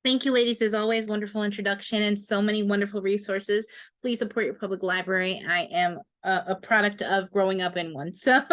Thank you, ladies, as always. Wonderful introduction and so many wonderful resources. Please support your public library. I am a product of growing up in one. So,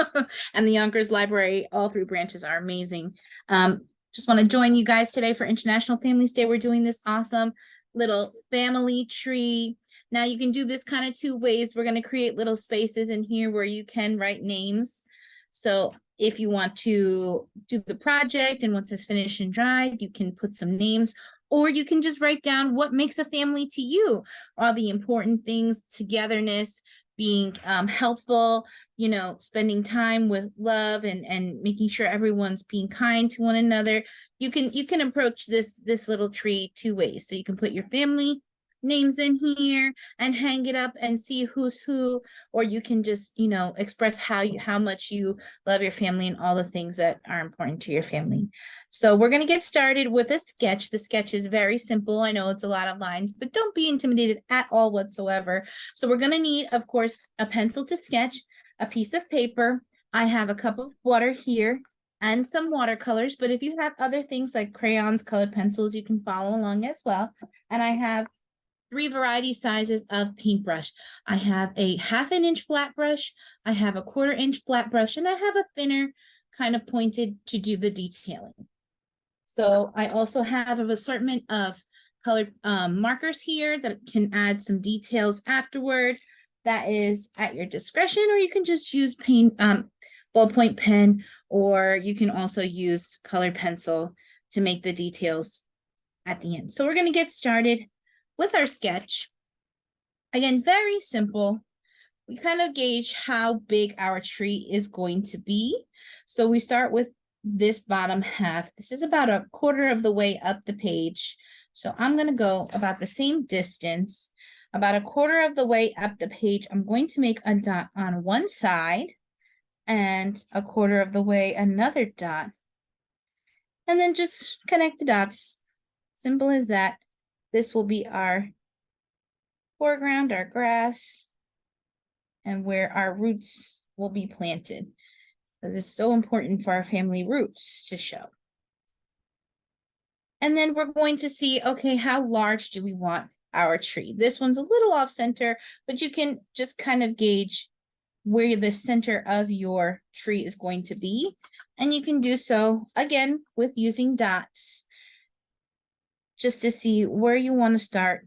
and the Yonkers Library, all three branches are amazing. Just want to join you guys today for International Families Day. We're doing this awesome little family tree. Now you can do this kind of two ways. We're going to create little spaces in here where you can write names. So if you want to do the project and once it's finished and dried, you can put some names, or you can just write down what makes a family to you, all the important things, togetherness, being helpful, you know, spending time with love and making sure everyone's being kind to one another. You can approach this little tree two ways. So you can put your family names in here and hang it up and see who's who, or you can just, you know, express how much you love your family and all the things that are important to your family. So we're going to get started with a sketch. The sketch is very simple. I know it's a lot of lines, but don't be intimidated at all whatsoever. So we're going to need, of course, a pencil to sketch, a piece of paper. I have a cup of water here and some watercolors, but if you have other things like crayons, colored pencils, you can follow along as well. And I have 3 variety sizes of paintbrush. I have a 1/2 inch flat brush, I have a 1/4 inch flat brush, and I have a thinner kind of pointed to do the detailing. So I also have an assortment of colored markers here that can add some details afterward. That is at your discretion, or you can just use ballpoint pen, or you can also use colored pencil to make the details at the end. So we're going to get started with our sketch. Again, very simple. We kind of gauge how big our tree is going to be. So we start with this bottom half. This is about 1/4 of the way up the page. So I'm going to go about the same distance, about 1/4 of the way up the page. I'm going to make a dot on one side and 1/4 of the way another dot. And then just connect the dots. Simple as that. This will be our foreground, our grass, and where our roots will be planted. This is so important for our family roots to show. And then we're going to see, okay, how large do we want our tree? This one's a little off center, but you can just kind of gauge where the center of your tree is going to be. And you can do so, again, with using dots, just to see where you want to start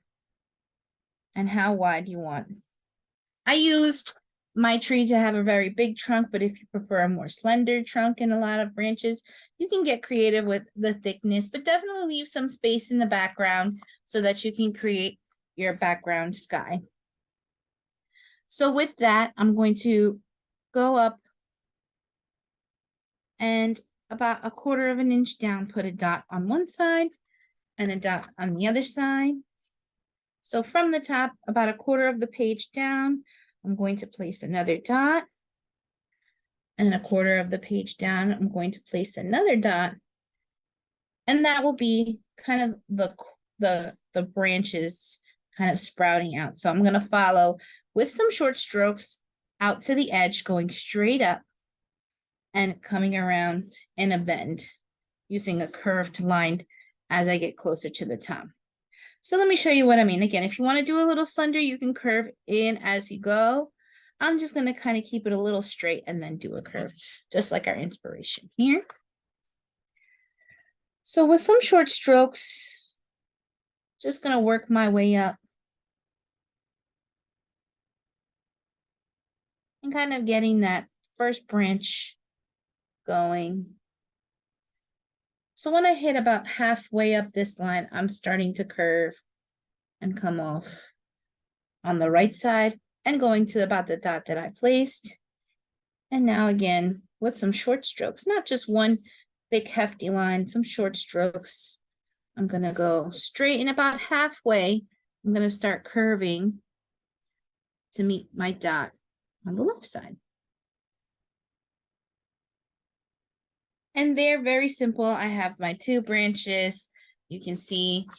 and how wide you want. I used my tree to have a very big trunk, but if you prefer a more slender trunk and a lot of branches, you can get creative with the thickness, but definitely leave some space in the background so that you can create your background sky. So with that, I'm going to go up and about 1/4 of an inch down, put a dot on one side and a dot on the other side. So from the top, about 1/4 of the page down, I'm going to place another dot. And 1/4 of the page down, I'm going to place another dot. And that will be kind of the branches kind of sprouting out. So I'm going to follow with some short strokes out to the edge, going straight up and coming around in a bend using a curved line as I get closer to the top. So let me show you what I mean. Again, if you want to do a little slender, you can curve in as you go. I'm just going to kind of keep it a little straight and then do a curve, just like our inspiration here. So with some short strokes, just going to work my way up and kind of getting that first branch going. So when I hit about halfway up this line, I'm starting to curve and come off on the right side and going to about the dot that I placed. And now again, with some short strokes, not just one big hefty line, some short strokes. I'm going to go straight and about halfway. I'm going to start curving to meet my dot on the left side. And they're very simple. I have my 2 branches. You can see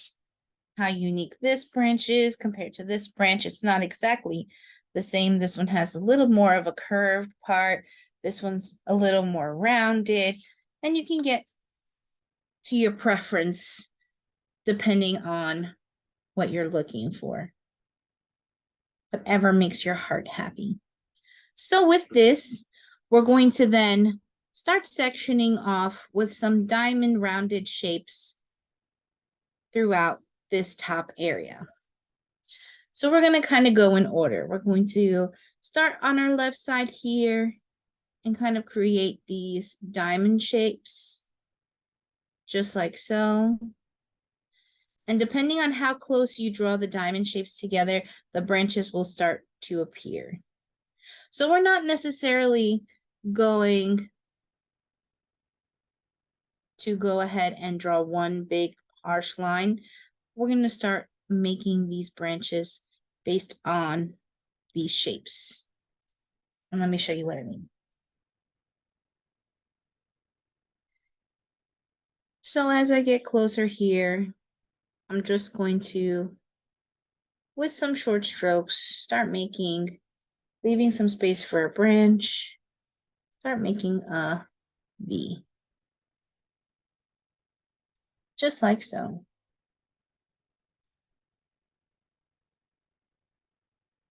how unique this branch is compared to this branch. It's not exactly the same. This one has a little more of a curved part. This one's a little more rounded. And you can get to your preference depending on what you're looking for. Whatever makes your heart happy. So with this, we're going to then start sectioning off with some diamond rounded shapes throughout this top area. So we're going to kind of go in order. We're going to start on our left side here and kind of create these diamond shapes, just like so. And depending on how close you draw the diamond shapes together, the branches will start to appear. So we're not necessarily going to go ahead and draw one big harsh line. We're going to start making these branches based on these shapes. And let me show you what I mean. So as I get closer here, I'm just going to, with some short strokes, start leaving some space for a branch, start making a V. Just like so.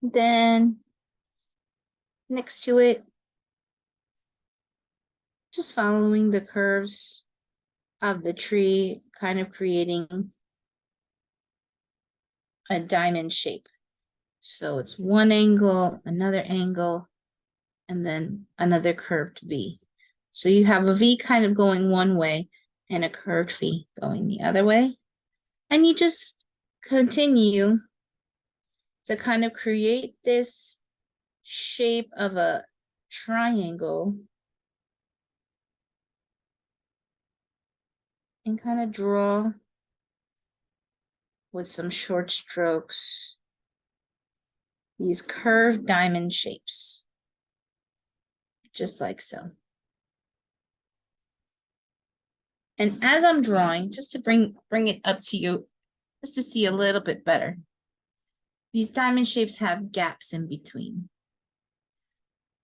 Then next to it, just following the curves of the tree, kind of creating a diamond shape. So it's one angle, another angle, and then another curved V. So you have a V kind of going one way and a curved V going the other way. And you just continue to kind of create this shape of a triangle and kind of draw with some short strokes these curved diamond shapes, just like so. And as I'm drawing, just to bring it up to you, just to see a little bit better, these diamond shapes have gaps in between.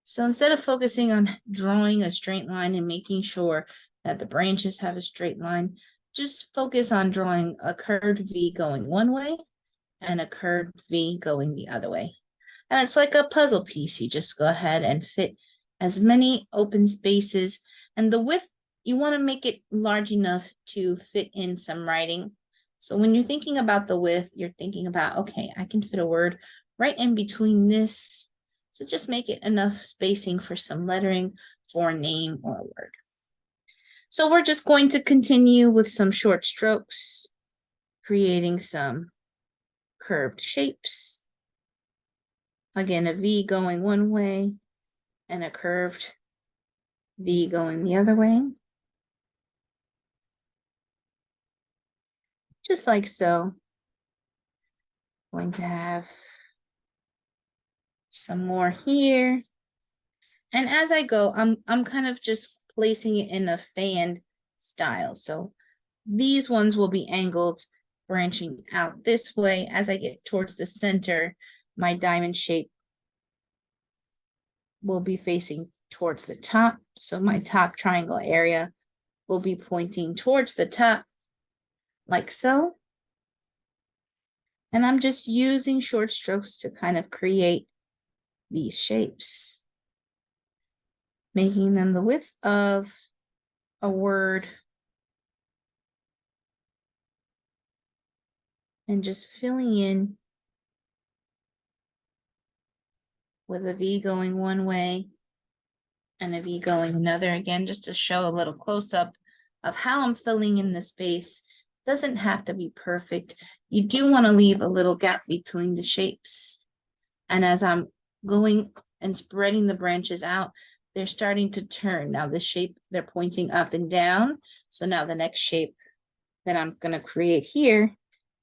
So instead of focusing on drawing a straight line and making sure that the branches have a straight line, just focus on drawing a curved V going one way and a curved V going the other way. And it's like a puzzle piece. You just go ahead and fit as many open spaces, and the width, you want to make it large enough to fit in some writing. So when you're thinking about the width, you're thinking about, okay, I can fit a word right in between this. So just make it enough spacing for some lettering for a name or a word. So we're just going to continue with some short strokes, creating some curved shapes. Again, a V going one way and a curved V going the other way. Just like so. Going to have some more here. And as I go, I'm kind of just placing it in a fan style. So these ones will be angled, branching out this way. As I get towards the center, my diamond shape will be facing towards the top. So my top triangle area will be pointing towards the top, like so. And I'm just using short strokes to kind of create these shapes, making them the width of a word, and just filling in with a V going one way and a V going another. Again, just to show a little close-up of how I'm filling in the space. Doesn't have to be perfect. You do want to leave a little gap between the shapes. And as I'm going and spreading the branches out, they're starting to turn. Now the shape, they're pointing up and down. So now the next shape that I'm going to create here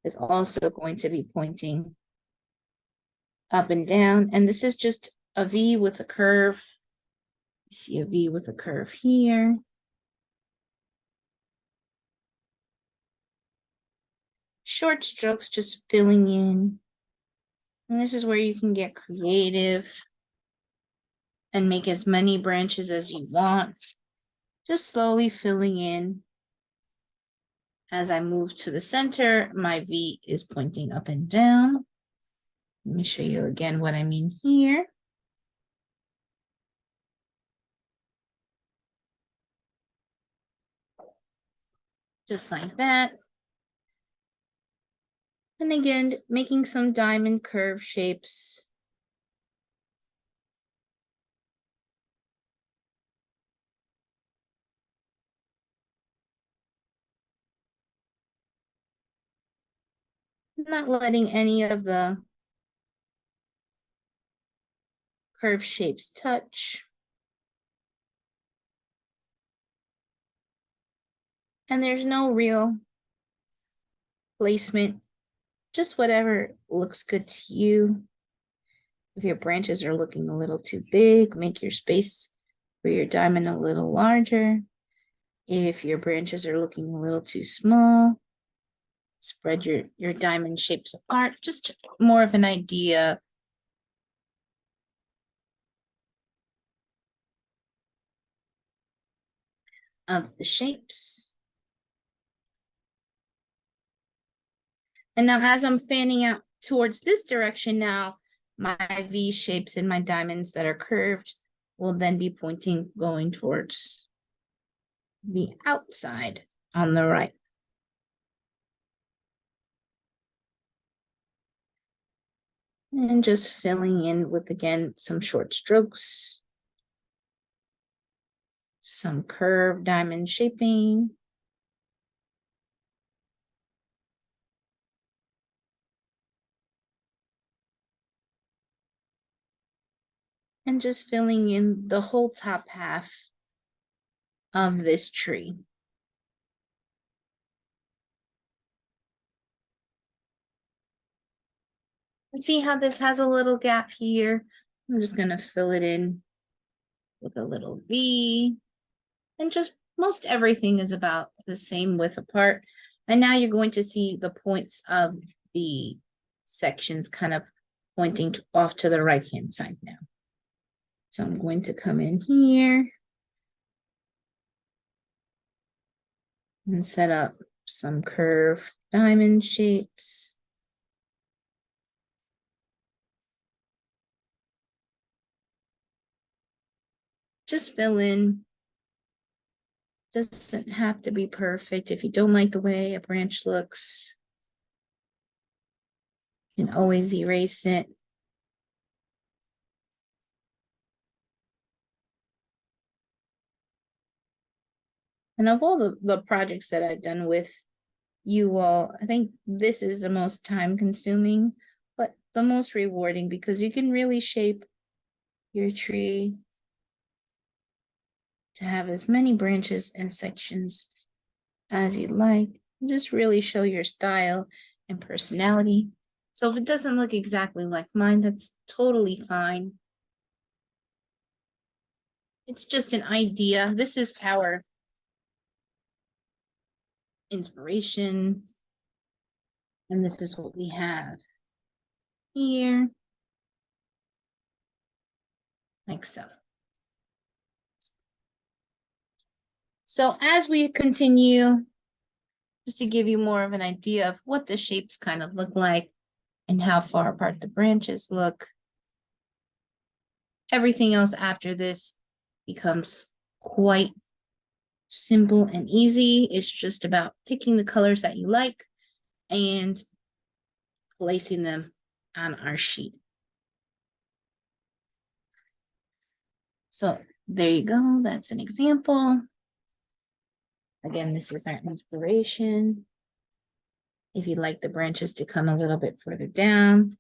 is also going to be pointing up and down. And this is just a V with a curve. You see a V with a curve here. Short strokes, just filling in. And this is where you can get creative and make as many branches as you want. Just slowly filling in As I move to the center, my V is pointing up and down. Let me show you again what I mean here. Just like that. And again, making some diamond curve shapes. Not letting any of the curve shapes touch. And there's no real placement, just whatever looks good to you. If your branches are looking a little too big, make your space for your diamond a little larger. If your branches are looking a little too small, spread your diamond shapes apart, just more of an idea of the shapes. And now as I'm fanning out towards this direction now, my V shapes and my diamonds that are curved will then be pointing going towards the outside on the right. And just filling in with, again, some short strokes, some curved diamond shaping. And just filling in the whole top half of this tree. And see how this has a little gap here? I'm just gonna fill it in with a little V. And just most everything is about the same width apart. And now you're going to see the points of the sections kind of pointing off to the right-hand side now. So I'm going to come in here and set up some curved diamond shapes. Just fill in. Doesn't have to be perfect. If you don't like the way a branch looks, you can always erase it. And of all the projects that I've done with you all, I think this is the most time consuming, but the most rewarding, because you can really shape your tree to have as many branches and sections as you like. Just really show your style and personality. So if it doesn't look exactly like mine, that's totally fine. It's just an idea. This is our inspiration. And this is what we have here. Like so. So as we continue, just to give you more of an idea of what the shapes kind of look like and how far apart the branches look, everything else after this becomes quite simple and easy. It's just about picking the colors that you like and placing them on our sheet. So there you go. That's an example. Again, this is our inspiration. If you'd like the branches to come a little bit further down,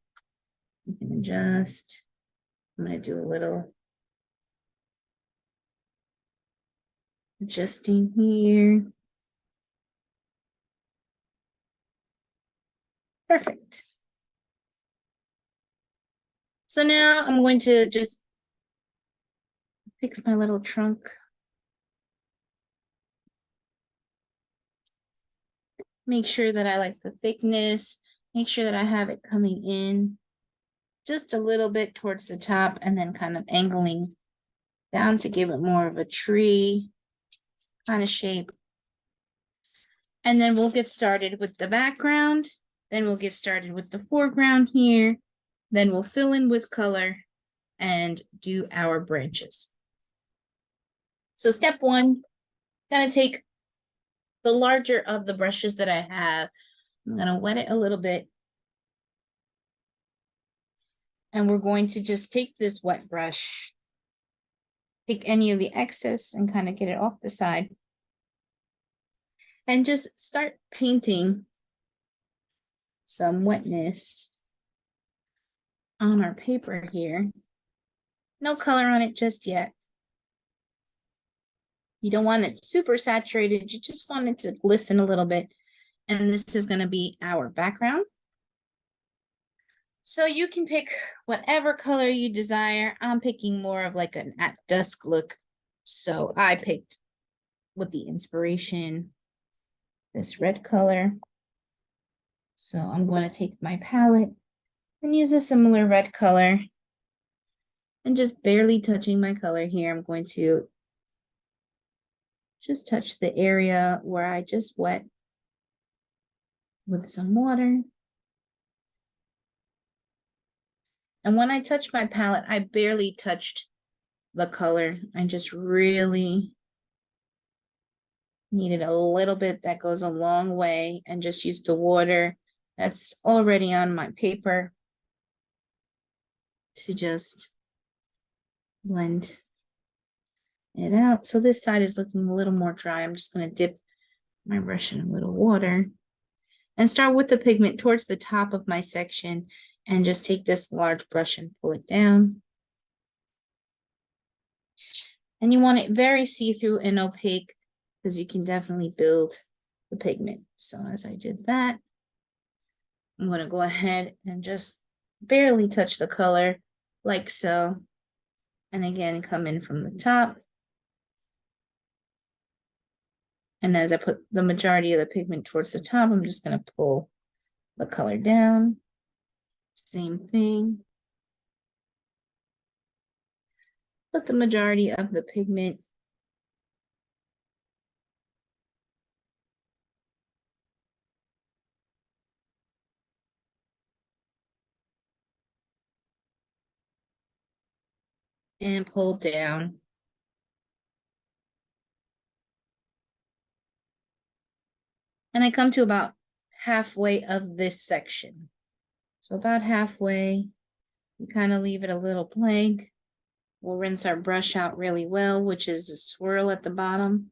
you can adjust. I'm going to do a little adjusting here. Perfect. So now I'm going to just fix my little trunk. Make sure that I like the thickness. Make sure that I have it coming in just a little bit towards the top and then kind of angling down to give it more of a tree kind of shape. And then we'll get started with the background. Then we'll get started with the foreground here. Then we'll fill in with color and do our branches. So step one, gonna take the larger of the brushes that I have. I'm gonna wet it a little bit. And we're going to just take this wet brush, take any of the excess and kind of get it off the side. And just start painting some wetness on our paper here. No color on it just yet. You don't want it super saturated. You just want it to glisten a little bit. And this is going to be our background. So you can pick whatever color you desire. I'm picking more of like an at dusk look. So I picked with the inspiration, this red color. So I'm going to take my palette and use a similar red color. And just barely touching my color here, I'm going to just touch the area where I just wet with some water. And when I touched my palette, I barely touched the color. I just really needed a little bit. That goes a long way, and just use the water that's already on my paper to just blend it out. So this side is looking a little more dry. I'm just going to dip my brush in a little water and start with the pigment towards the top of my section and just take this large brush and pull it down. And you want it very see-through and opaque because you can definitely build the pigment. So as I did that, I'm going to go ahead and just barely touch the color like so. And again, come in from the top. And as I put the majority of the pigment towards the top, I'm just going to pull the color down. Same thing. Put the majority of the pigment and pull down. And I come to about halfway of this section. So about halfway, we kind of leave it a little blank. We'll rinse our brush out really well, which is a swirl at the bottom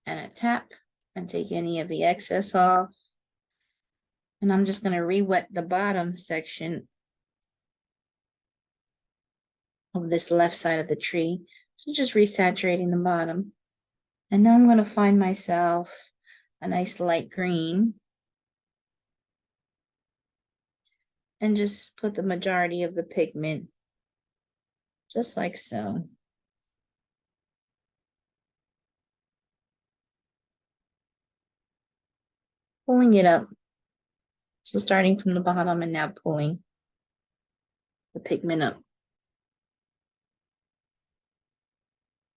and a tap, and take any of the excess off. And I'm just going to re-wet the bottom section of this left side of the tree. So just resaturating the bottom. And now I'm going to find myself a nice light green. And just put the majority of the pigment just like so. Pulling it up. So starting from the bottom and now pulling the pigment up.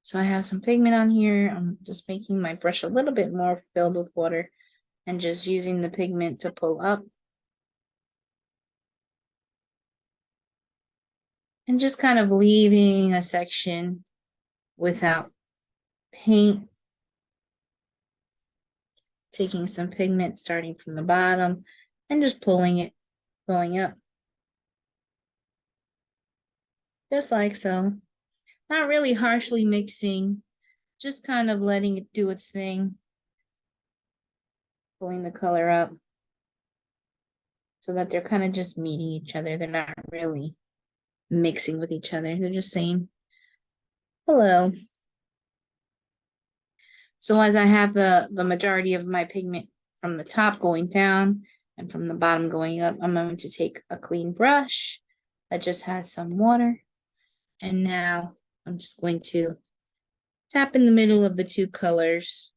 So I have some pigment on here. I'm just making my brush a little bit more filled with water and just using the pigment to pull up. And just kind of leaving a section without paint. Taking some pigment starting from the bottom and just pulling it, going up. Just like so. Not really harshly mixing, just kind of letting it do its thing. Pulling the color up so that they're kind of just meeting each other. They're not really mixing with each other. They're just saying hello. So as I have the majority of my pigment from the top going down and from the bottom going up, I'm going to take a clean brush that just has some water. And now I'm just going to tap in the middle of the two colors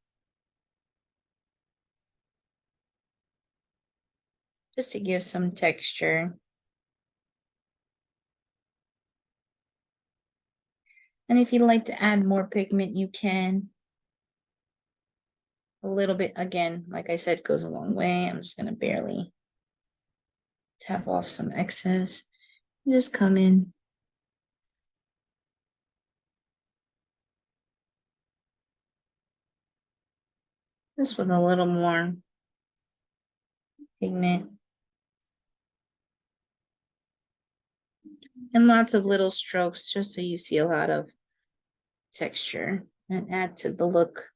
just to give some texture. And if you'd like to add more pigment, you can. A little bit, again, like I said, goes a long way. I'm just gonna barely tap off some excess. Just come in. Just with a little more pigment. And lots of little strokes, just so you see a lot of texture and add to the look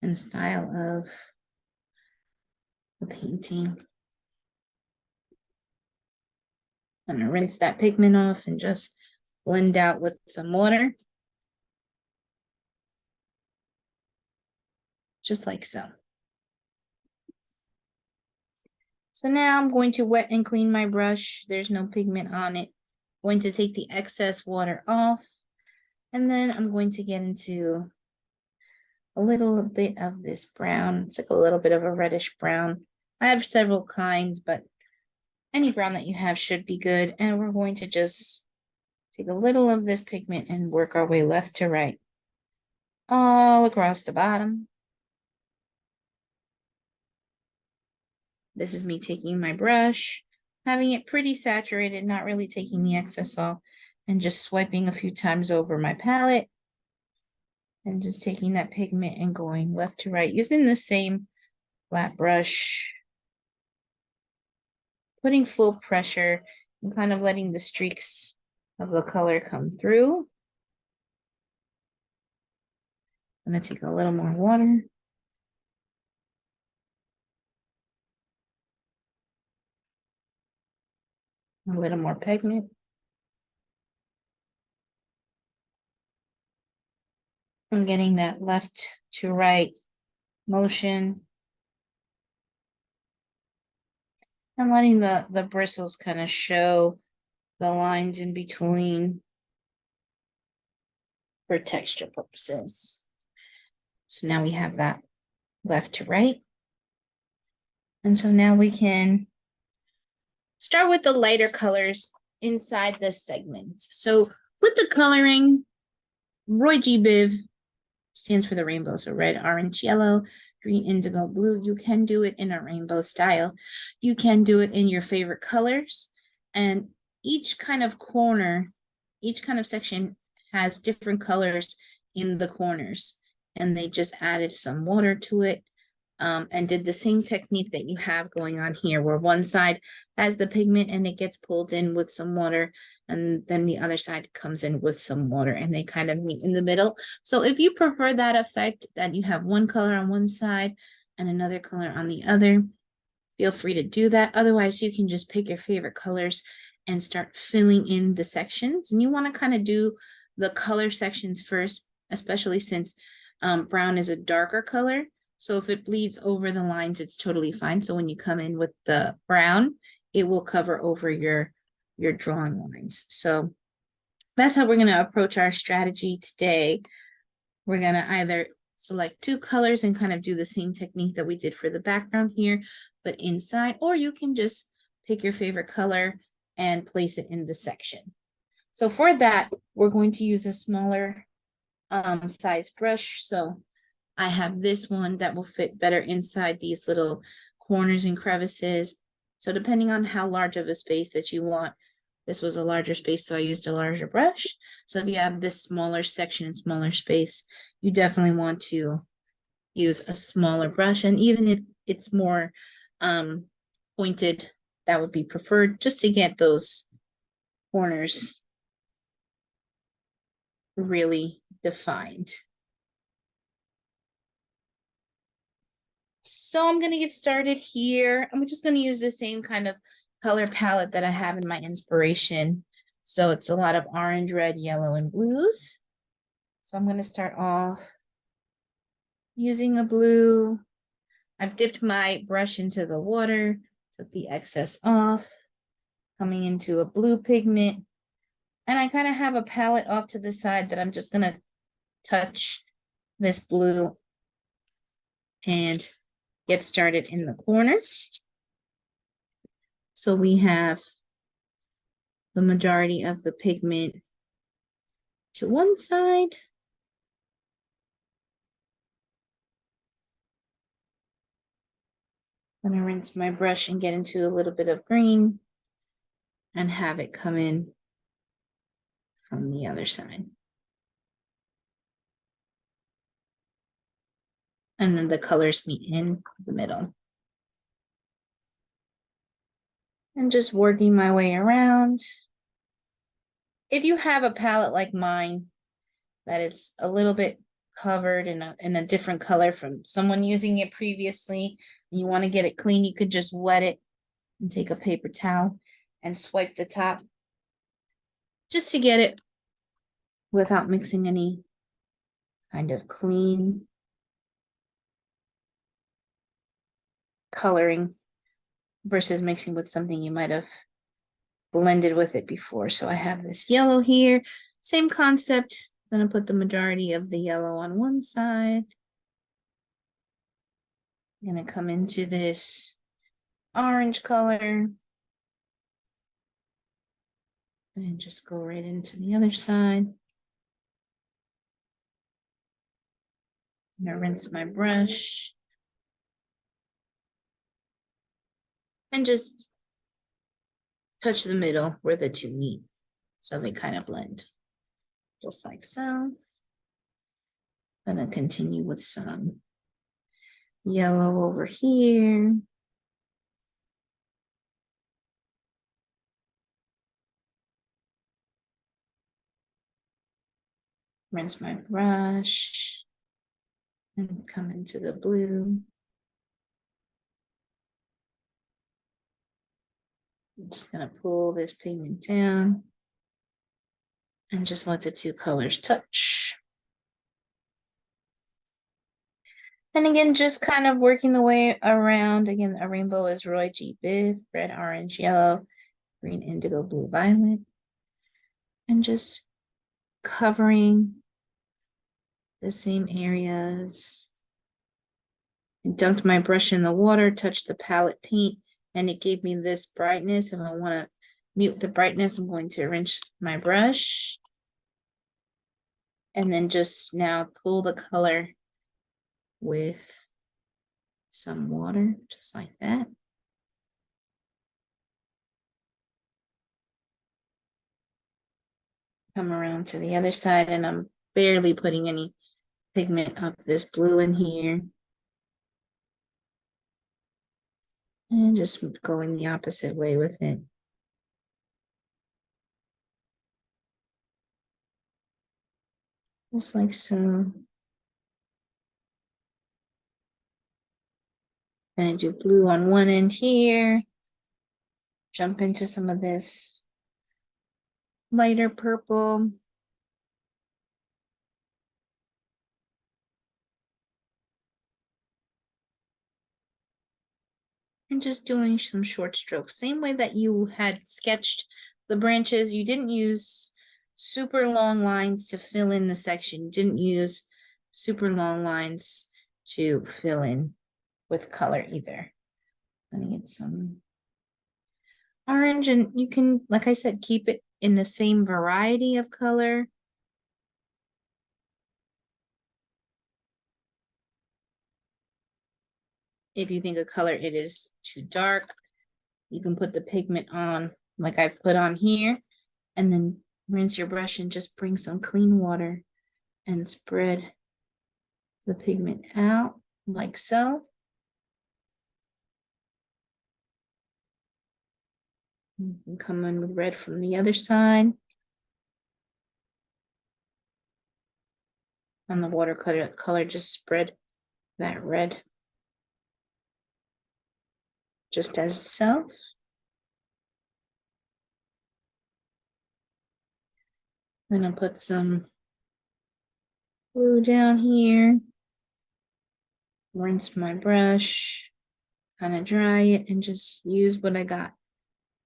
and style of the painting. I'm gonna rinse that pigment off and just blend out with some water. Just like so. So now I'm going to wet and clean my brush. There's no pigment on it. I'm going to take the excess water off. And then I'm going to get into a little bit of this brown. It's like a little bit of a reddish brown. I have several kinds, but any brown that you have should be good. And we're going to just take a little of this pigment and work our way left to right, all across the bottom. This is me taking my brush, having it pretty saturated, not really taking the excess off, and just swiping a few times over my palette. And just taking that pigment and going left to right, using the same flat brush. Putting full pressure and kind of letting the streaks of the color come through. I'm gonna take a little more water. A little more pigment. I'm getting that left to right motion. And letting the bristles kind of show the lines in between for texture purposes. So now we have that left to right. And so now we can start with the lighter colors inside the segments. So with the coloring, Roy G. Biv stands for the rainbow. So red, orange, yellow, green, indigo, blue. You can do it in a rainbow style. You can do it in your favorite colors. And each kind of corner, each kind of section has different colors in the corners. And they just added some water to it. And did the same technique that you have going on here, where one side has the pigment and it gets pulled in with some water, and then the other side comes in with some water, and they kind of meet in the middle. So if you prefer that effect, that you have one color on one side and another color on the other, feel free to do that. Otherwise, you can just pick your favorite colors and start filling in the sections. And you want to kind of do the color sections first, especially since brown is a darker color. So if it bleeds over the lines, it's totally fine. So when you come in with the brown, it will cover over your drawing lines. So that's how we're going to approach our strategy today. We're going to either select two colors and kind of do the same technique that we did for the background here, but inside, or you can just pick your favorite color and place it in the section. So for that, we're going to use a smaller size brush. So I have this one that will fit better inside these little corners and crevices. So depending on how large of a space that you want, this was a larger space, so I used a larger brush. So if you have this smaller section and smaller space, you definitely want to use a smaller brush. And even if it's more pointed, that would be preferred, just to get those corners really defined. So I'm going to get started here. I'm just going to use the same kind of color palette that I have in my inspiration. So it's a lot of orange, red, yellow, and blues. So I'm going to start off using a blue. I've dipped my brush into the water, took the excess off, coming into a blue pigment. And I kind of have a palette off to the side that I'm just going to touch this blue and get started in the corner. So we have the majority of the pigment to one side. I'm gonna rinse my brush and get into a little bit of green and have it come in from the other side. And then the colors meet in the middle. And just working my way around. If you have a palette like mine, that it's a little bit covered in a different color from someone using it previously, and you want to get it clean, you could just wet it and take a paper towel and swipe the top just to get it without mixing any kind of clean coloring versus mixing with something you might have blended with it before. So I have this yellow here, same concept. I'm gonna put the majority of the yellow on one side. I'm gonna come into this orange color and just go right into the other side. I'm gonna rinse my brush and just touch the middle where the two meet so they kind of blend, just like so. I'm gonna continue with some yellow over here. Rinse my brush and come into the blue. I'm just gonna pull this pigment down and just let the two colors touch. And again, just kind of working the way around. Again, a rainbow is Roy G. Biv, red, orange, yellow, green, indigo, blue, violet. And just covering the same areas. I dunked my brush in the water, touched the palette paint, and it gave me this brightness. If I want to mute the brightness, I'm going to rinse my brush. And then just now pull the color with some water, just like that. Come around to the other side, and I'm barely putting any pigment of this blue in here. And just going the opposite way with it. Just like so. And do blue on one end here. Jump into some of this lighter purple. And just doing some short strokes. Same way that you had sketched the branches. You didn't use super long lines to fill in the section. You didn't use super long lines to fill in with color either. Let me get some orange, and you can, like I said, keep it in the same variety of color. If you think a color it is too dark, you can put the pigment on like I put on here, and then rinse your brush and just bring some clean water and spread the pigment out like so. You can come in with red from the other side. On the watercolor, just spread that red just as itself. Then I'll put some blue down here. Rinse my brush, kind of dry it, and just use what I got.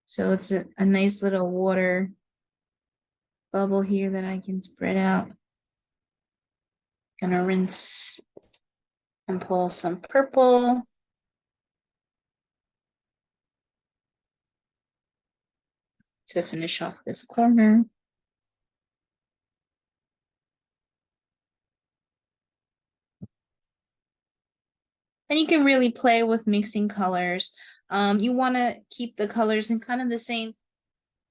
So it's a nice little water bubble here that I can spread out. Gonna rinse and pull some purple. To finish off this corner. And you can really play with mixing colors. You want to keep the colors in kind of the same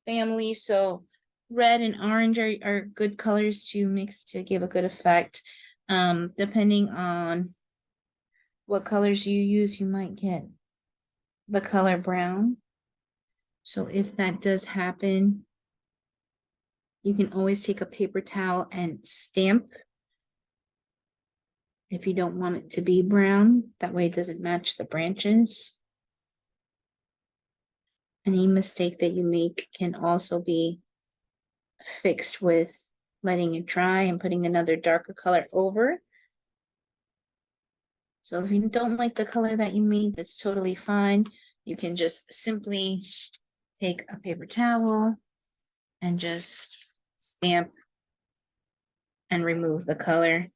family. So red and orange are good colors to mix to give a good effect. Depending on what colors you use, you might get the color brown. So if that does happen, you can always take a paper towel and stamp if you don't want it to be brown. That way it doesn't match the branches. Any mistake that you make can also be fixed with letting it dry and putting another darker color over. So if you don't like the color that you made, that's totally fine. You can just simply take a paper towel and just stamp and remove the color.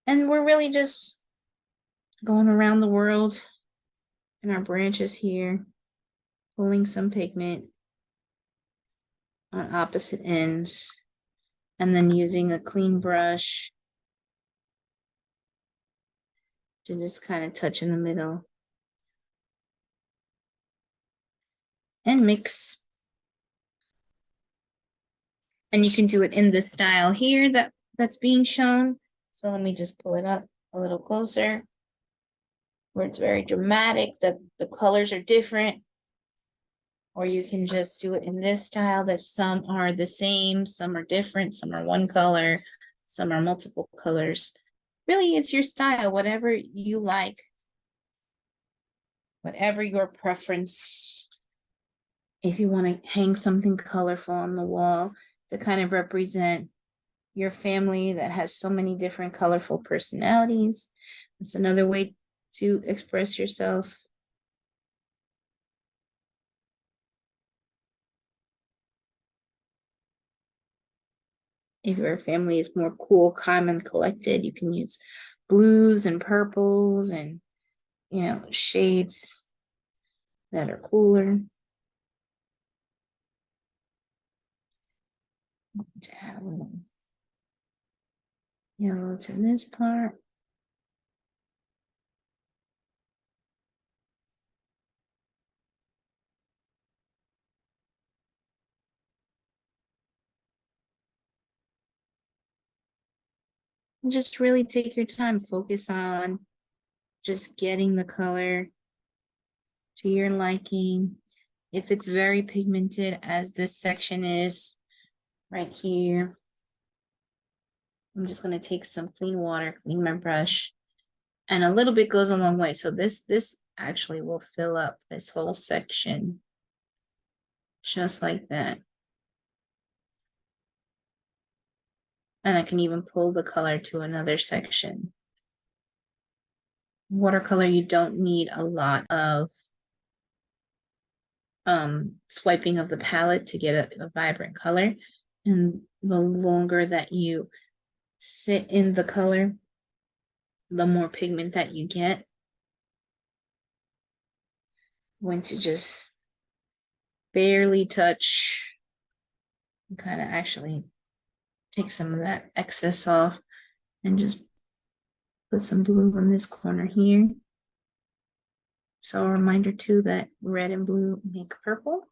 And we're really just going around the world in our branches here, pulling some pigment on opposite ends, and then using a clean brush to just kind of touch in the middle and mix. And you can do it in this style here that's being shown. So let me just pull it up a little closer, where it's very dramatic, the colors are different. Or you can just do it in this style that some are the same, some are different, some are one color, some are multiple colors. Really, it's your style, whatever you like, whatever your preference. If you want to hang something colorful on the wall to kind of represent your family that has so many different colorful personalities, it's another way to express yourself. If your family is more cool, calm, and collected, you can use blues and purples and, shades that are cooler. To add a little yellow to this part. And just really take your time, focus on just getting the color to your liking. If it's very pigmented, as this section is right here, I'm just going to take some clean water, clean my brush, and a little bit goes a long way. So this actually will fill up this whole section just like that. And I can even pull the color to another section. Watercolor, you don't need a lot of swiping of the palette to get a vibrant color. And the longer that you sit in the color, the more pigment that you get. I'm going to just barely touch and kind of actually take some of that excess off and just put some blue in this corner here. So a reminder too that red and blue make purple.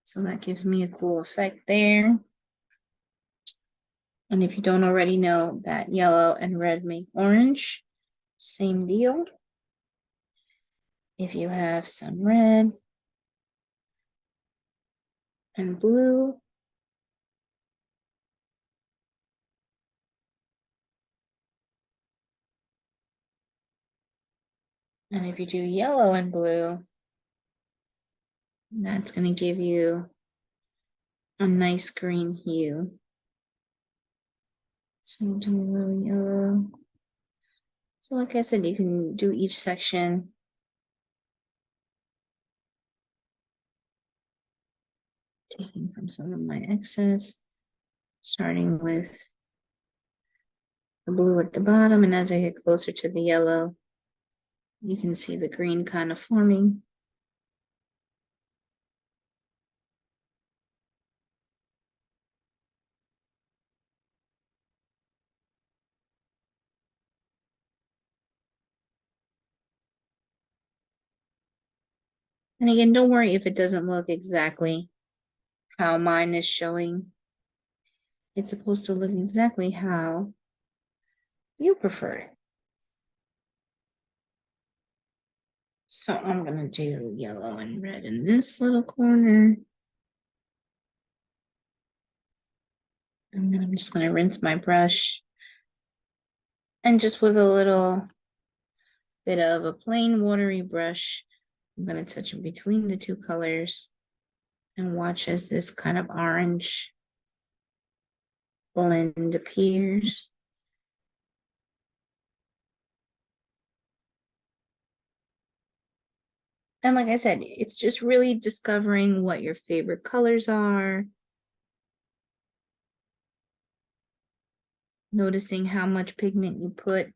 So that gives me a cool effect there. And if you don't already know that yellow and red make orange, same deal. If you have some red and blue, and if you do yellow and blue, that's going to give you a nice green hue. So do a little yellow. So like I said, you can do each section. Taking from some of my excess, starting with the blue at the bottom, and as I get closer to the yellow, you can see the green kind of forming. And again, don't worry if it doesn't look exactly how mine is showing. It's supposed to look exactly how you prefer it. So I'm gonna do yellow and red in this little corner. And then I'm just gonna rinse my brush. And just with a little bit of a plain watery brush, I'm gonna touch in between the two colors and watch as this kind of orange blend appears. And like I said, it's just really discovering what your favorite colors are, noticing how much pigment you put,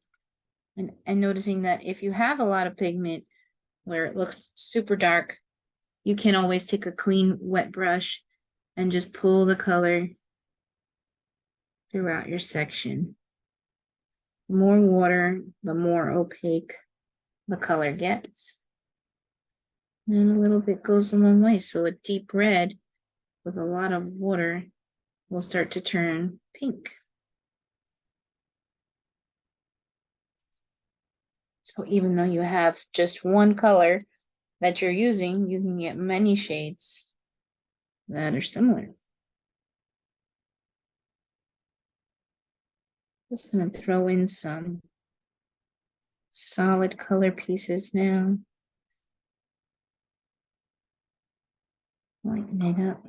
and noticing that if you have a lot of pigment where it looks super dark, you can always take a clean wet brush and just pull the color throughout your section. The more water, the more opaque the color gets. And a little bit goes a long way. So a deep red with a lot of water will start to turn pink. So even though you have just one color that you're using, you can get many shades that are similar. Just gonna throw in some solid color pieces now. Lighten it up.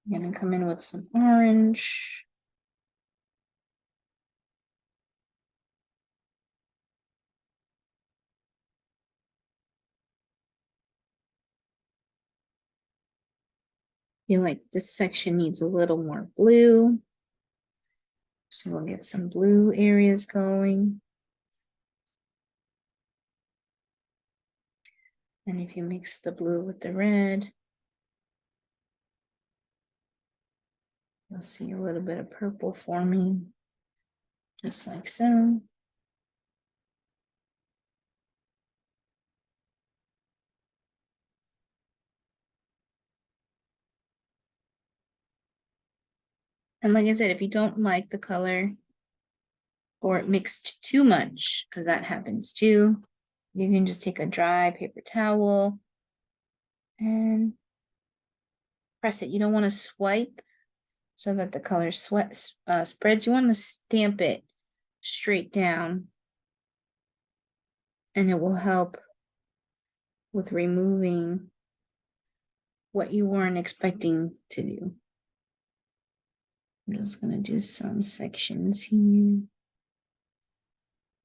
I'm gonna come in with some orange. Feel like this section needs a little more blue. So we'll get some blue areas going. And if you mix the blue with the red, you'll see a little bit of purple forming, just like so. And like I said, if you don't like the color or it mixed too much, because that happens too, you can just take a dry paper towel and press it. You don't want to swipe so that the color spreads. You want to stamp it straight down, and it will help with removing what you weren't expecting to do. I'm just gonna do some sections here.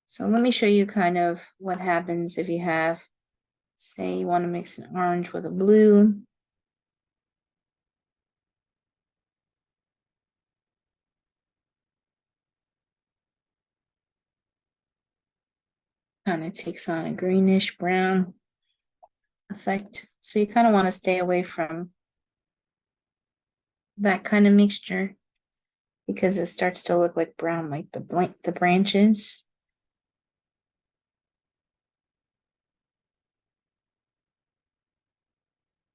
So let me show you kind of what happens if you have, say you want to mix an orange with a blue. Kind of takes on a greenish brown effect. So you kind of want to stay away from that kind of mixture because it starts to look like brown, like the branches.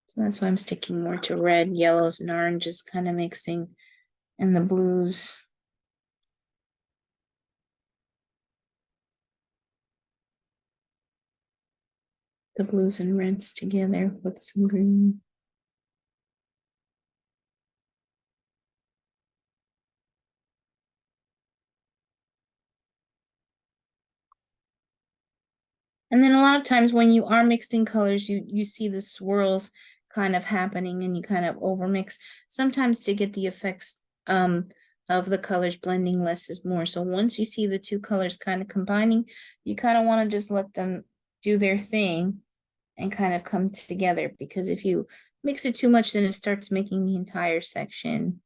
So that's why I'm sticking more to red, yellows, and oranges, kind of mixing, and the blues. The blues and reds together with some green. And then a lot of times when you are mixing colors, you see the swirls kind of happening and you kind of overmix. Sometimes to get the effects of the colors blending less is more. So once you see the two colors kind of combining, you kind of want to just let them do their thing and kind of come together, because if you mix it too much, then it starts making the entire section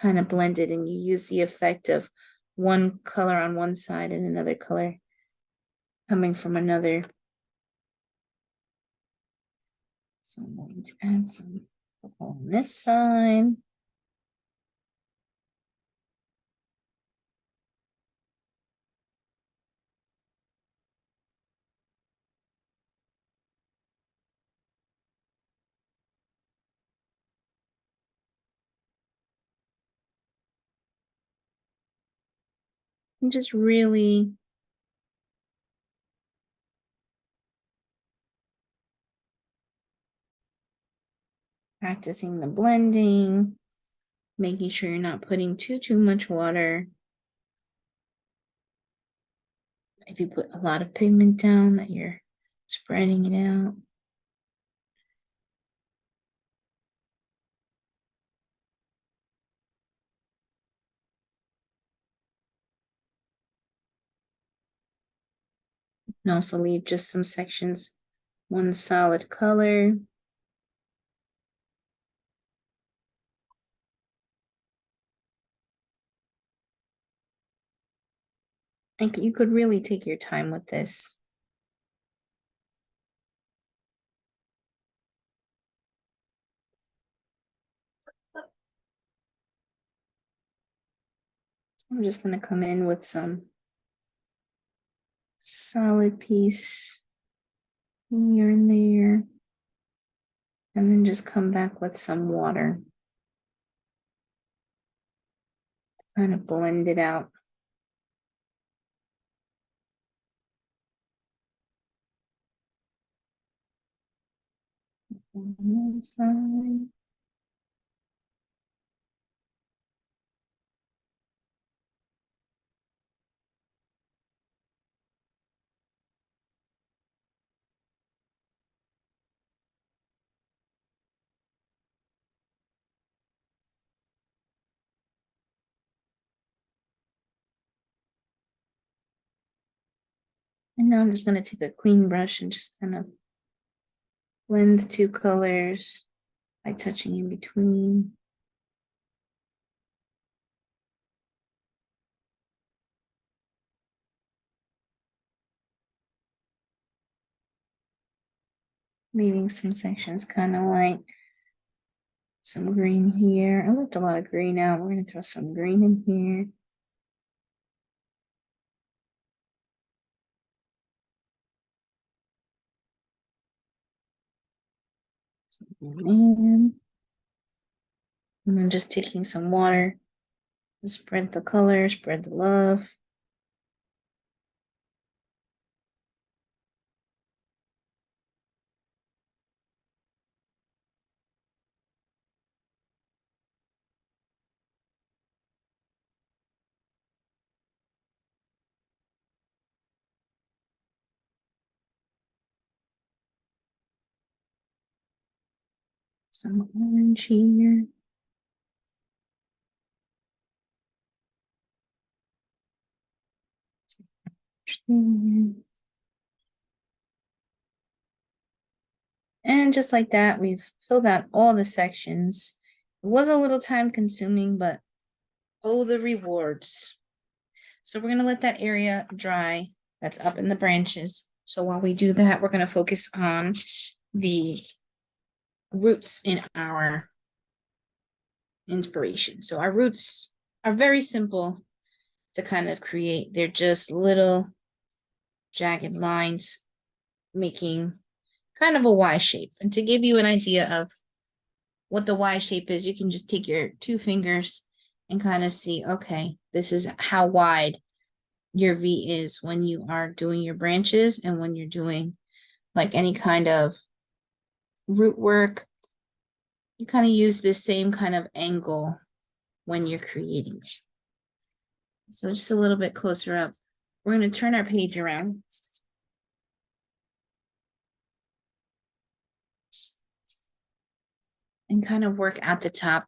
kind of blended and you use the effect of one color on one side and another color coming from another. So I'm going to add some purple on this side. And just really practicing the blending, making sure you're not putting too much water. If you put a lot of pigment down, that you're spreading it out. And also leave just some sections, one solid color. And you could really take your time with this. I'm just going to come in with some solid piece here and there. And then just come back with some water. Kind of blend it out. On one side. And now I'm just going to take a clean brush and just kind of blend the two colors by touching in between. Leaving some sections kind of light. Some green here. I left a lot of green out. We're going to throw some green in here. And then just taking some water and spread the color, spread the love. Some orange here. Some orange there. And just like that, we've filled out all the sections. It was a little time consuming, but oh, the rewards. So we're going to let that area dry that's up in the branches. So while we do that, we're going to focus on the roots in our inspiration. So our roots are very simple to kind of create. They're just little jagged lines making kind of a Y shape. And to give you an idea of what the Y shape is, you can just take your two fingers and kind of see, okay, this is how wide your V is when you are doing your branches and when you're doing like any kind of root work. You kind of use this same kind of angle when you're creating. So just a little bit closer up. We're going to turn our page around. And kind of work at the top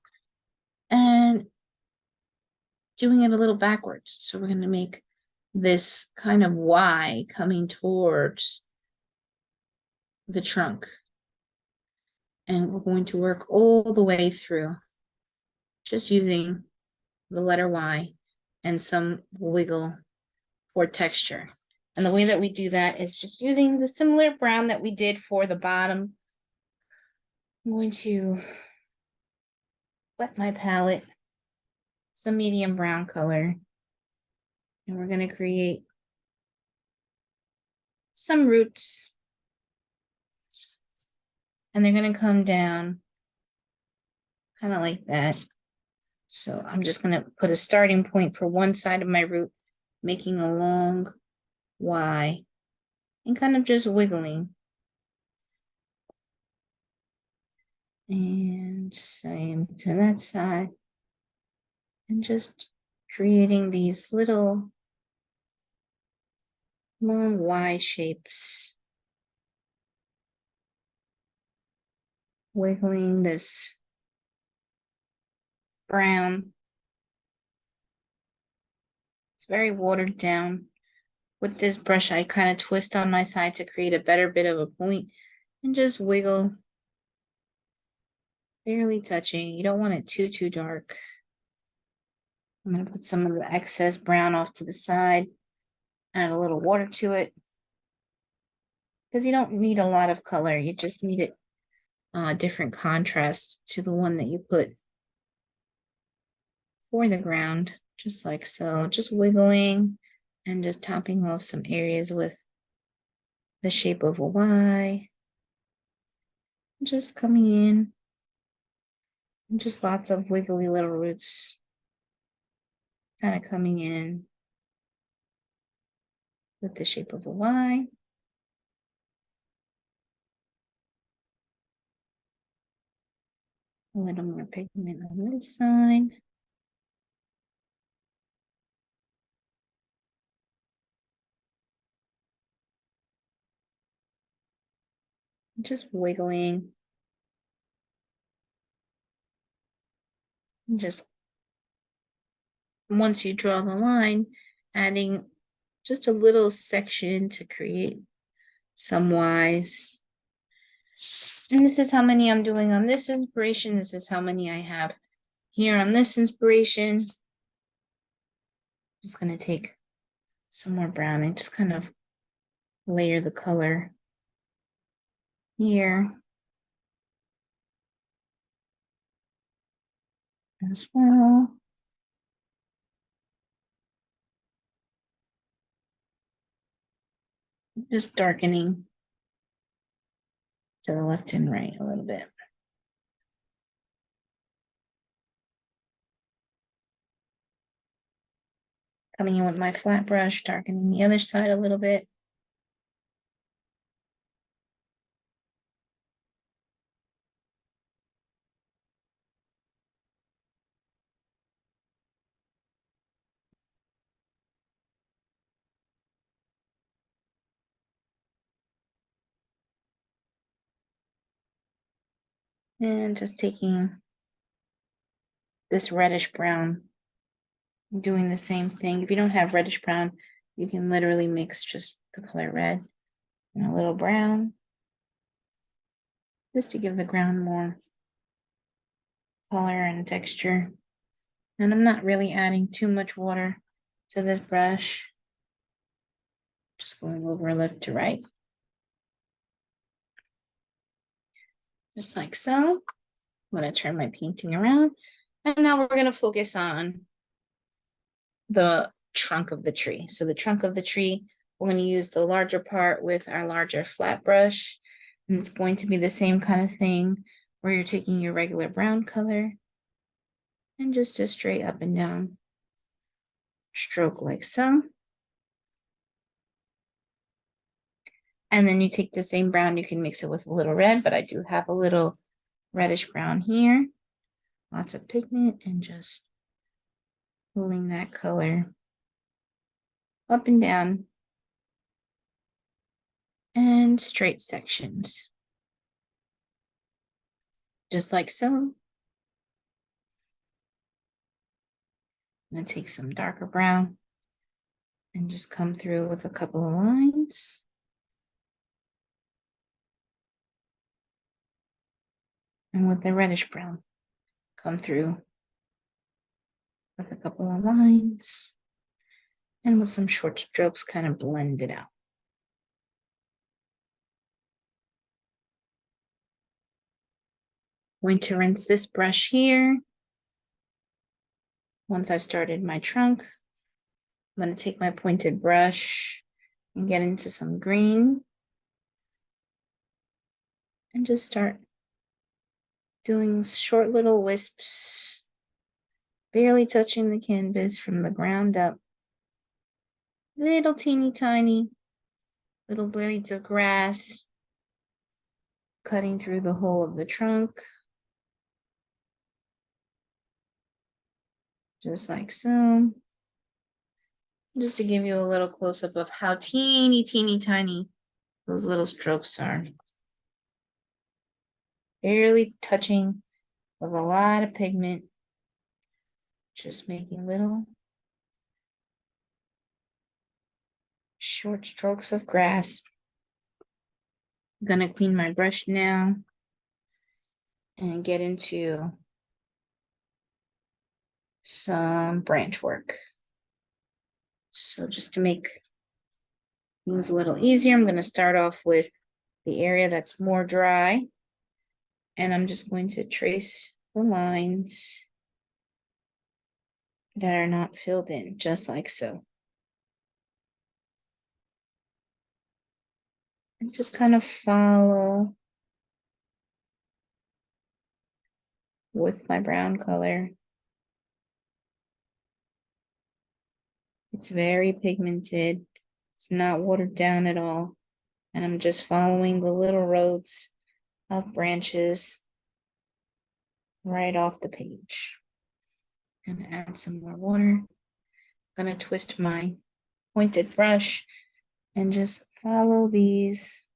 and doing it a little backwards. So we're going to make this kind of Y coming towards the trunk. And we're going to work all the way through, just using the letter Y and some wiggle for texture. And the way that we do that is just using the similar brown that we did for the bottom. I'm going to wet my palette, some medium brown color, and we're going to create some roots. And they're going to come down kind of like that. So I'm just going to put a starting point for one side of my root making a long Y and kind of just wiggling. And same to that side. And just creating these little long Y shapes. Wiggling this brown. It's very watered down. With this brush, I kind of twist on my side to create a better bit of a point and just wiggle, barely touching. You don't want it too dark. I'm going to put some of the excess brown off to the side, add a little water to it, because you don't need a lot of color. You just need it different contrast to the one that you put for the ground, just like so. Just wiggling and just topping off some areas with the shape of a Y. Just coming in. And just lots of wiggly little roots kind of coming in with the shape of a Y. A little more pigment on this side. Just wiggling. And just once you draw the line, adding just a little section to create some Ys. And this is how many I'm doing on this inspiration. This is how many I have here on this inspiration. I'm just going to take some more brown and just kind of layer the color here as well. Just darkening to the left and right a little bit. Coming in with my flat brush, darkening the other side a little bit. And just taking this reddish brown, doing the same thing. If you don't have reddish brown, you can literally mix just the color red and a little brown, just to give the ground more color and texture. And I'm not really adding too much water to this brush. Just going over left to right. Just like so. I'm going to turn my painting around. And now we're going to focus on the trunk of the tree. So the trunk of the tree, we're going to use the larger part with our larger flat brush. And it's going to be the same kind of thing where you're taking your regular brown color and just a straight up and down stroke like so. And then you take the same brown, you can mix it with a little red, but I do have a little reddish brown here. Lots of pigment and just pulling that color up and down and straight sections. Just like so. I'm going to take some darker brown and just come through with a couple of lines. And with the reddish brown, come through with a couple of lines. And with some short strokes, kind of blend it out. Going to rinse this brush here. Once I've started my trunk, I'm going to take my pointed brush and get into some green. And just start doing short little wisps, barely touching the canvas from the ground up. little teeny tiny little blades of grass cutting through the whole of the trunk. Just like so. Just to give you a little close-up of how teeny tiny those little strokes are. Barely touching with a lot of pigment. Just making little short strokes of grass. I'm gonna clean my brush now and get into some branch work. So just to make things a little easier, I'm gonna start off with the area that's more dry. And I'm just going to trace the lines that are not filled in, just like so. And just kind of follow with my brown color. It's very pigmented. It's not watered down at all. And I'm just following the little roads of branches right off the page. Gonna add some more water. Gonna twist my pointed brush and just follow these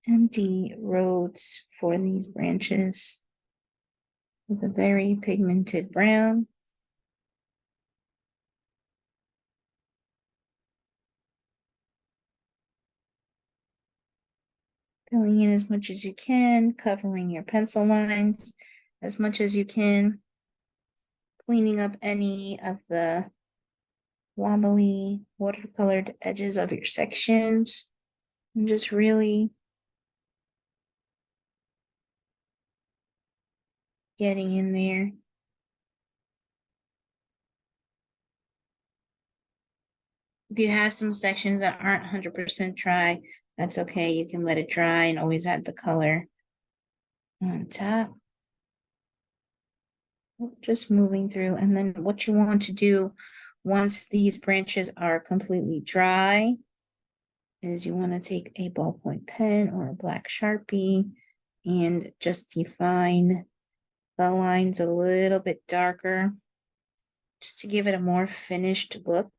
empty roads for these branches with a very pigmented brown. Filling in as much as you can, covering your pencil lines as much as you can, cleaning up any of the wobbly watercolored edges of your sections, and just really getting in there. If you have some sections that aren't 100% dry, that's okay. You can let it dry and always add the color on top. Just moving through. And then what you want to do once these branches are completely dry is you want to take a ballpoint pen or a black Sharpie and just define the lines a little bit darker just to give it a more finished look.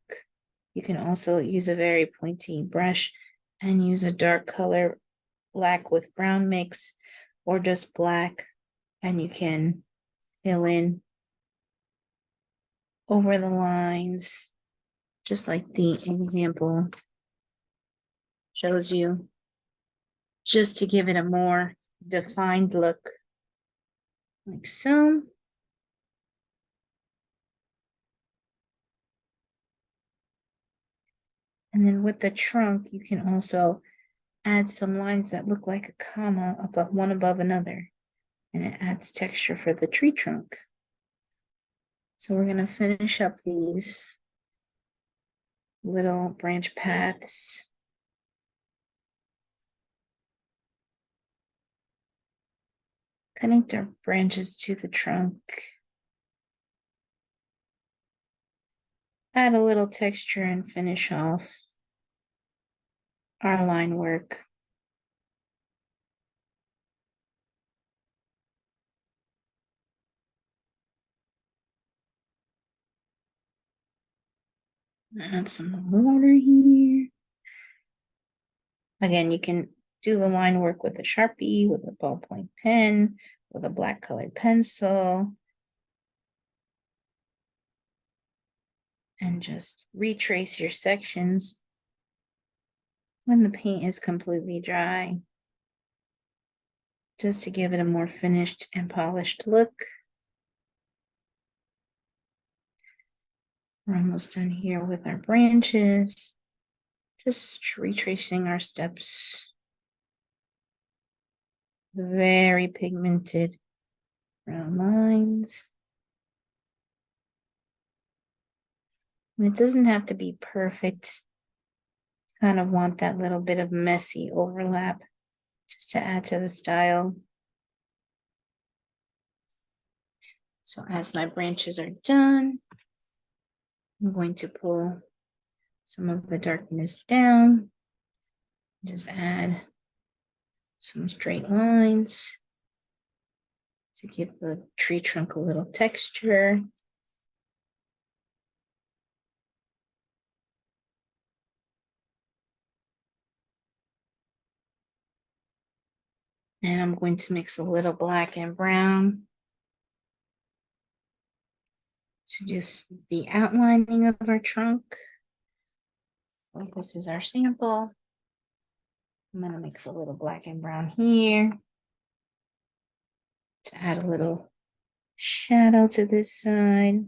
You can also use a very pointy brush and use a dark color, black with brown mix, or just black, and you can fill in over the lines, just like the example shows you, just to give it a more defined look, like so. And then with the trunk, you can also add some lines that look like a comma above one above another, and it adds texture for the tree trunk. So we're gonna finish up these little branch paths. Connect our branches to the trunk. Add a little texture and finish off our line work. Add some water here. Again, you can do the line work with a Sharpie, with a ballpoint pen, with a black colored pencil, and just retrace your sections when the paint is completely dry, just to give it a more finished and polished look. We're almost done here with our branches. Just retracing our steps. Very pigmented brown lines. And it doesn't have to be perfect. Kind of want that little bit of messy overlap just to add to the style. So as my branches are done, I'm going to pull some of the darkness down. Just add some straight lines to give the tree trunk a little texture. And I'm going to mix a little black and brown to just the outlining of our trunk. So this is our sample. I'm going to mix a little black and brown here to add a little shadow to this side.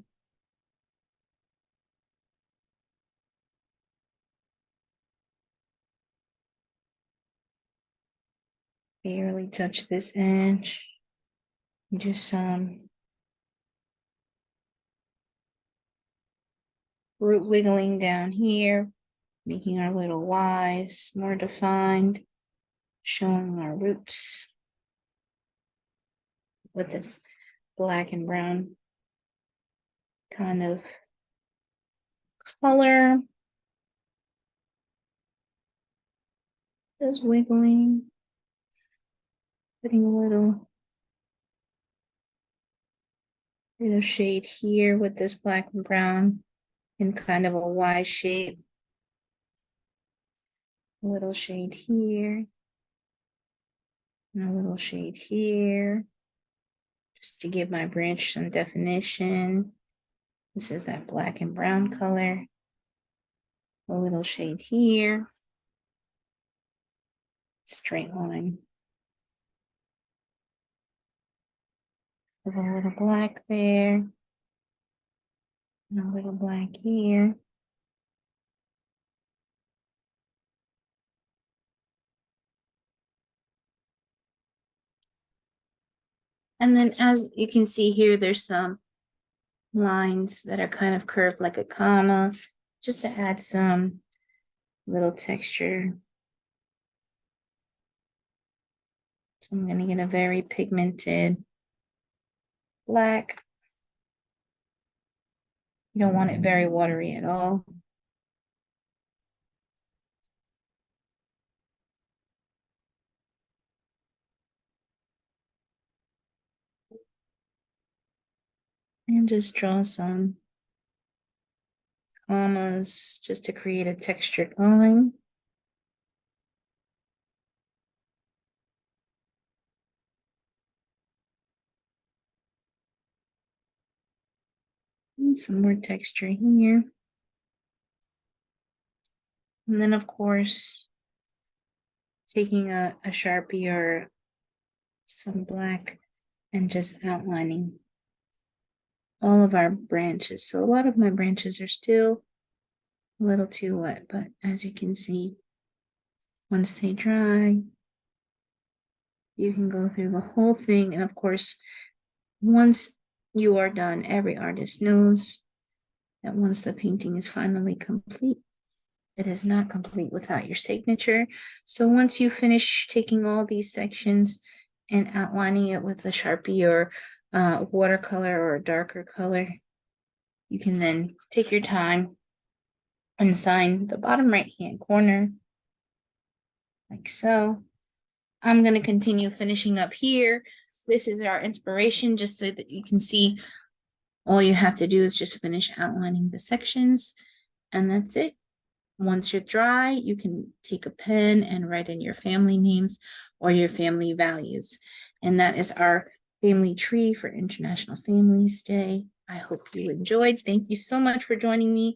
Barely touch this edge. Do some root wiggling down here, making our little Ys more defined, showing our roots with this black and brown kind of color. Just wiggling, putting a little bit of shade here with this black and brown in kind of a Y shape. A little shade here, and a little shade here, just to give my branch some definition. This is that black and brown color. A little shade here. Straight line. With a little black there. And a little black here. And then as you can see here, there's some lines that are kind of curved like a comma, just to add some little texture. So I'm going to get a very pigmented black. You don't want it very watery at all. And just draw some commas just to create a textured line. And some more texture here. And then, of course, taking a Sharpie or some black and just outlining all of our branches. So a lot of my branches are still a little too wet, but as you can see, once they dry, you can go through the whole thing. And of course, once you are done, every artist knows that once the painting is finally complete, it is not complete without your signature. So once you finish taking all these sections and outlining it with a Sharpie or watercolor or a darker color, you can then take your time and sign the bottom right-hand corner, like so. I'm going to continue finishing up here. This is our inspiration, just so that you can see all you have to do is just finish outlining the sections, and that's it. Once you're dry, you can take a pen and write in your family names or your family values. And that is our family tree for International Families Day. I hope you enjoyed. Thank you so much for joining me.